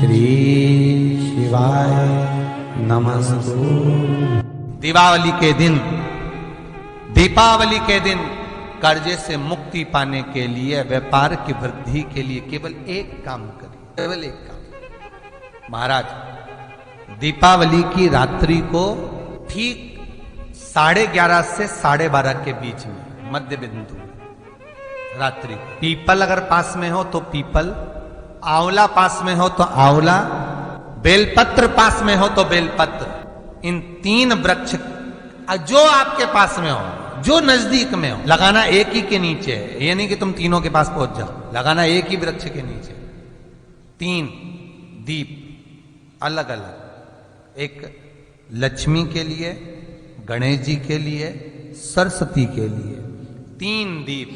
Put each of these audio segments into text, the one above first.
श्री शिवाय नमस्तु। दीपावली के दिन कर्जे से मुक्ति पाने के लिए, व्यापार की वृद्धि के लिए केवल एक काम करिए, केवल एक काम। महाराज, दीपावली की रात्रि को ठीक 11:30 से 12:30 के बीच में, मध्य बिंदु रात्रि, पीपल अगर पास में हो तो पीपल, आंवला पास में हो तो आंवला, बेलपत्र पास में हो तो बेलपत्र, इन 3 वृक्ष जो आपके पास में हो, जो नजदीक में हो, लगाना एक ही के नीचे है। ये नहीं कि तुम तीनों के पास पहुंच जाओ, लगाना एक ही वृक्ष के नीचे। 3 दीप अलग अलग, एक लक्ष्मी के लिए, गणेश जी के लिए, सरस्वती के लिए। 3 दीप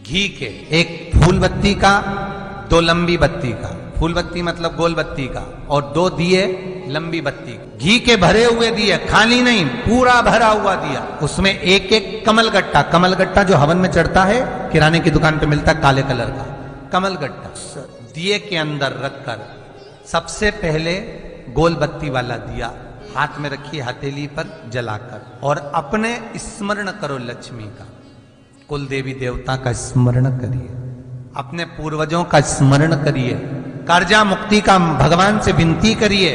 घी के, एक फूल बत्ती का, 2 लंबी बत्ती का, फूल बत्ती मतलब गोल बत्ती का, और 2 दिए लंबी बत्ती, घी के भरे हुए दिए, खाली नहीं, पूरा भरा हुआ दिया, उसमें एक एक कमलगट्टा, कमलगट्टा जो हवन में चढ़ता है, किराने की दुकान पे मिलता है काले कलर का कमलगट्टा, दिए के अंदर रखकर सबसे पहले गोल बत्ती वाला दिया हाथ में रखिए, हथेली पर जलाकर, और अपने स्मरण करो लक्ष्मी का, कुल देवी देवता का स्मरण करिए, अपने पूर्वजों का स्मरण करिए, कर्जा मुक्ति का भगवान से विनती करिए,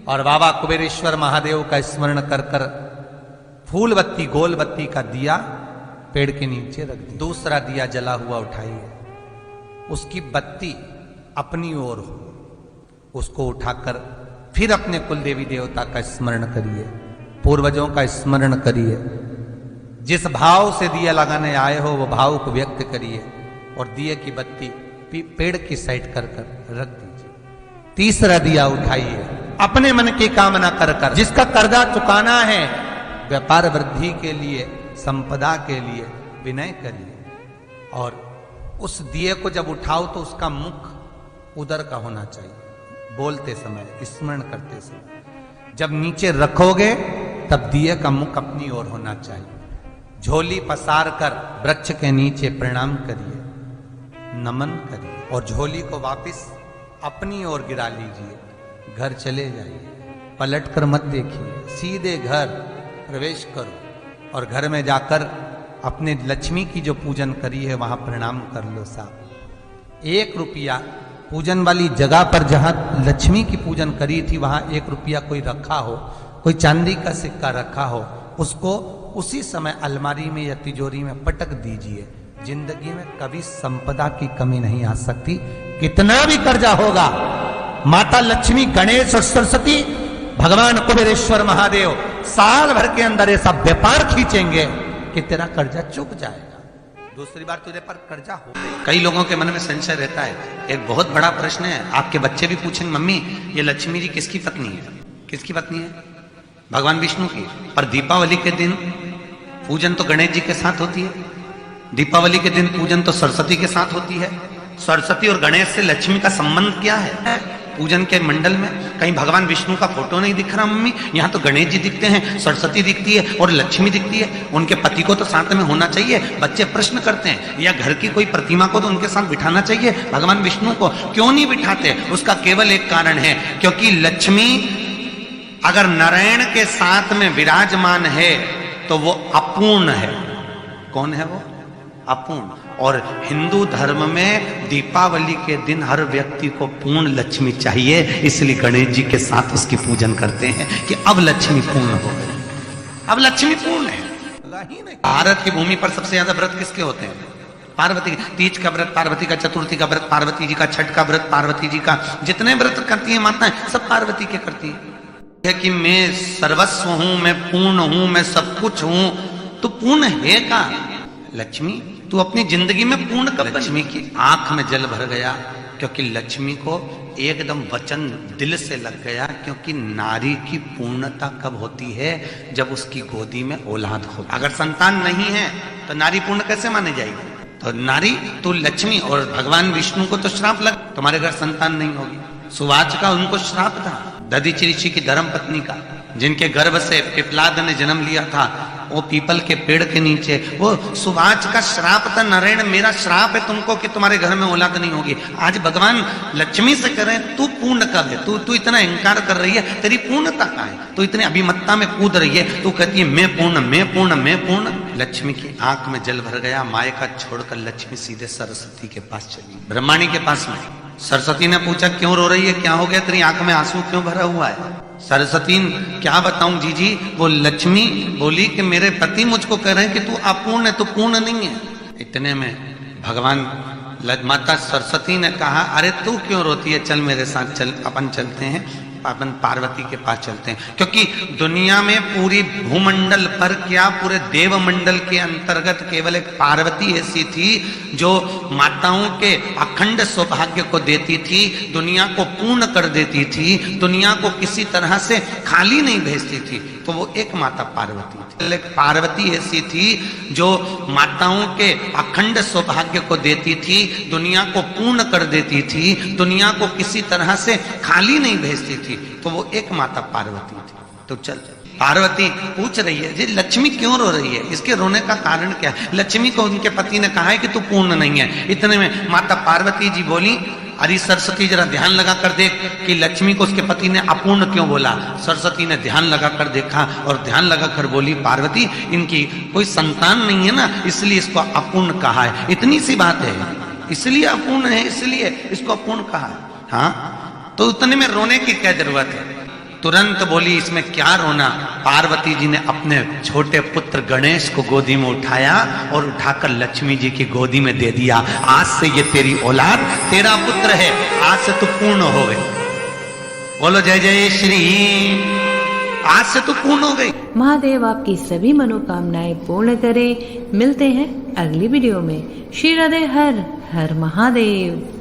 और बाबा कुबेरेश्वर महादेव का स्मरण कर कर फूल बत्ती, गोल बत्ती का दिया पेड़ के नीचे रख दी। दूसरा दिया जला हुआ उठाइए, उसकी बत्ती अपनी ओर हो, उसको उठाकर फिर अपने कुल देवी देवता का स्मरण करिए, पूर्वजों का स्मरण करिए, जिस भाव से दिया लगाने आए हो वो भाव को व्यक्त करिए, और दिए की बत्ती पेड़ की साइड कर कर रख दीजिए। तीसरा दिया उठाइए, अपने मन की कामना कर कर, जिसका कर्जा चुकाना है, व्यापार वृद्धि के लिए, संपदा के लिए विनय करिए, और उस दिए को जब उठाओ तो उसका मुख उधर का होना चाहिए, बोलते समय, स्मरण करते समय। जब नीचे रखोगे तब दिए का मुख अपनी ओर होना चाहिए। झोली पसार कर वृक्ष के नीचे प्रणाम करिए, नमन करिए, और झोली को वापस अपनी ओर गिरा लीजिए, घर चले जाइए, पलट कर मत देखिए, सीधे घर प्रवेश करो, और घर में जाकर अपने लक्ष्मी की जो पूजन करी है वहां प्रणाम कर लो साहब। 1 रुपया पूजन वाली जगह पर जहां लक्ष्मी की पूजन करी थी वहां 1 रुपया कोई रखा हो, कोई चांदी का सिक्का रखा हो, उसको उसी समय अलमारी में या तिजोरी में पटक दीजिए। जिंदगी में कभी संपदा की कमी नहीं आ सकती। कितना भी कर्जा होगा, माता लक्ष्मी, गणेश और सरस्वती, भगवान कुबेरेश्वर महादेव साल भर के अंदर ऐसा व्यापार खींचेंगे कि तेरा कर्जा चुक जाएगा। दूसरी बार तुझे पर कर्जा हो। कई लोगों के मन में संशय रहता है, एक बहुत बड़ा प्रश्न है, आपके बच्चे भी पूछेंगे, मम्मी ये लक्ष्मी जी किसकी पत्नी है? किसकी पत्नी है? भगवान विष्णु की। पर दीपावली के दिन पूजन तो गणेश जी के साथ होती है, दीपावली के दिन पूजन तो सरस्वती के साथ होती है। सरस्वती और गणेश से लक्ष्मी का संबंध क्या है? पूजन के मंडल में कहीं भगवान विष्णु का फोटो नहीं दिख रहा मम्मी, यहाँ तो गणेश जी दिखते हैं, सरस्वती दिखती है और लक्ष्मी दिखती है, उनके पति को तो साथ में होना चाहिए। बच्चे प्रश्न करते हैं, या घर की कोई प्रतिमा को तो उनके साथ बिठाना चाहिए, भगवान विष्णु को क्यों नहीं बिठाते? उसका केवल एक कारण है, क्योंकि लक्ष्मी अगर नारायण के साथ में विराजमान है तो वो अपूर्ण है। कौन है वो? अपूर्ण। और हिंदू धर्म में दीपावली के दिन हर व्यक्ति को पूर्ण लक्ष्मी चाहिए, इसलिए गणेश जी के साथ उसकी पूजन करते हैं कि अब लक्ष्मी पूर्ण हो गई, अब लक्ष्मी पूर्ण है। भारत की भूमि पर सबसे ज्यादा व्रत किसके होते हैं? पार्वती। तीज का व्रत पार्वती का, चतुर्थी का व्रत पार्वती जी का, छठ का व्रत पार्वती जी का, जितने व्रत करती है माताएं सब पार्वती के करती है कि मैं सर्वस्व हूं, मैं पूर्ण हूं, मैं सब कुछ हूं। तो पूर्ण है का लक्ष्मी? तू अपनी जिंदगी में पूर्ण कब? लक्ष्मी की आंख में जल भर गया, क्योंकि लक्ष्मी को एकदम वचन दिल से लग गया। क्योंकि नारी की पूर्णता कब होती है? जब उसकी गोदी में औलाद हो। अगर संतान नहीं है तो नारी पूर्ण कैसे मानी जाएगी? तो नारी तो लक्ष्मी, और भगवान विष्णु को तो श्राप लग, तुम्हारे घर संतान नहीं होगी। सुवाच का उनको श्राप था, दधीचि ऋषि की धर्म पत्नी का, जिनके गर्भ से पिपलाद ने जन्म लिया था। वो पीपल के पेड़ के नीचे, वो सुभाष का श्राप था, नारायण मेरा श्राप है तुमको कि तुम्हारे घर में औलाद नहीं होगी। आज भगवान लक्ष्मी से कह रहे हैं तू पूर्ण कब है, तू इतना अहंकार कर रही है, तेरी पूर्णता कहाँ है, तू इतनी अभिमत्ता में कूद रही है, तू कहती है मैं पूर्ण मैं पूर्ण मैं पूर्ण। लक्ष्मी की आंख में जल भर गया, मायका छोड़कर लक्ष्मी सीधे सरस्वती के पास चली, ब्रह्माणी के पास में। सरस्वती ने पूछा क्यों रो रही है, क्या हो गया, तेरी आंख में आंसू क्यों भरा हुआ है। सरस्वती क्या बताऊं जीजी, वो लक्ष्मी बोली कि मेरे पति मुझको कह रहे हैं कि तू अपूर्ण है, तू पूर्ण नहीं है। इतने में भगवान माता सरस्वती ने कहा अरे तू क्यों रोती है, चल मेरे साथ चल, अपन चलते हैं, अपन पार्वती के पास चलते हैं। क्योंकि दुनिया में पूरी भूमंडल पर क्या पूरे देवमंडल के अंतर्गत केवल एक पार्वती ऐसी थी जो माताओं के अखंड सौभाग्य को देती थी, दुनिया को पूर्ण कर देती थी, दुनिया को किसी तरह से खाली नहीं भेजती थी। तो वो एक माता पार्वती थी। एक पार्वती ऐसी थी जो माताओं के अखंड सौभाग्य को देती थी, दुनिया को पूर्ण कर देती थी, दुनिया को किसी तरह से खाली नहीं भेजती थी। तो वो एक माता पार्वती थी। तो चल, पार्वती पूछ रही है जी लक्ष्मी क्यों रो रही है, इसके रोने का कारण क्या है। लक्ष्मी को उनके पति ने कहा है कि तू पूर्ण नहीं है। इतने में माता पार्वती जी बोली अरे सरस्वती जरा ध्यान लगा कर देख कि लक्ष्मी को उसके पति ने अपूर्ण क्यों बोला। सरस्वती ने ध्यान लगा कर देखा और ध्यान लगा कर बोली पार्वती इनकी कोई संतान नहीं है ना, इसलिए इसको अपूर्ण कहा है, इतनी सी बात है, इसलिए अपूर्ण है, इसलिए इसको अपूर्ण कहा है। हाँ तो उतने में रोने की क्या जरूरत है। तुरंत बोली इसमें क्या रोना। पार्वती जी ने अपने छोटे पुत्र गणेश को गोदी में उठाया और उठाकर लक्ष्मी जी की गोदी में दे दिया। आज से ये तेरी औलाद, तेरा पुत्र है, आज से तू पूर्ण हो गई। बोलो जय जय श्री, आज से तू पूर्ण हो गई। महादेव आपकी सभी मनोकामनाएं पूर्ण करे। मिलते हैं अगली वीडियो में। श्री राधे, हर हर महादेव।